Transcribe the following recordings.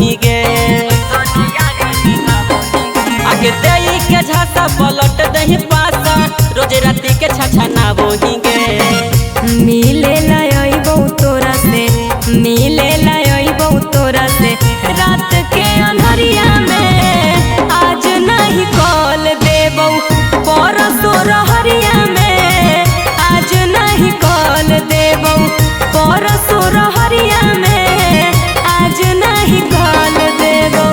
वही गे। आगे दही के झासा पलट दही पासा रोज राती के छाछा ना वही गे। मिले लायई बहु तोरा से मिले लायई बहु तोरा से रात के अंधरिया में आज नहीं कॉल देबौ परसो रहरिया में आज नहीं कॉल देबौ परसो रहरिया में आज नहीं कॉल देबौ।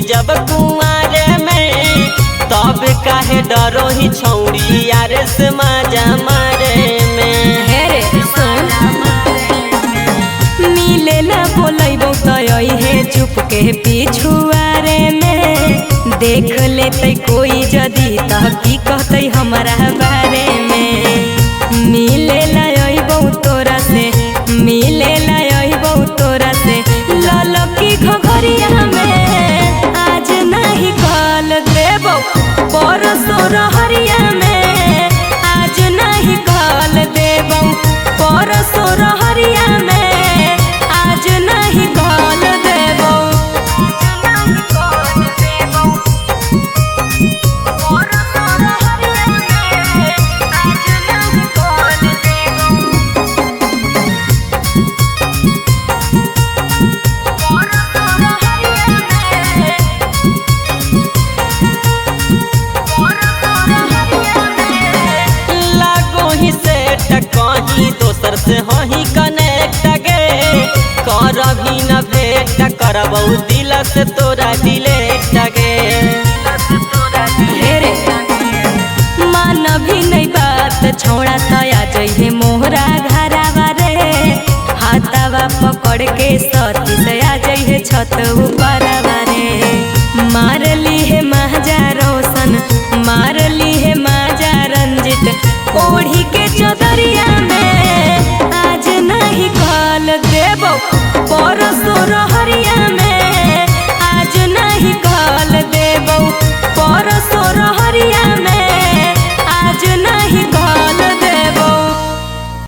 जब कुआरे में तब काहे डरो ही छौड़ी यार से मजा मारे में। हेरे सुन मिले ला बोलैबौ तई हे चुप के पिछुआरे में देख लेते कोई जदी त की कहते हमरा बारे में। मिले ला अइबौ तोरा से मिले ला अइबौ तोरा से ललकी घघरिया में आज नहीं कॉल देबौ परसो रहरिया में आज नहीं कॉल देबौ परसो रहरिया में आज नहीं कॉल देबौ। कहीं दोसर से हही कनेक्ट गे करभी न भेंट करबौ दिल से तोरा डिलेक्ट गे। हेरे मान भी नहीं बात छोड़ा तया जइहे मोहरा घरावा रे हाथावा पकड़ के सती से आ जइहे छत ऊपरवा रे। मार ली है महाजा रोशन मार ली है महाजा रंजित ओढ़ी के चौधरिया में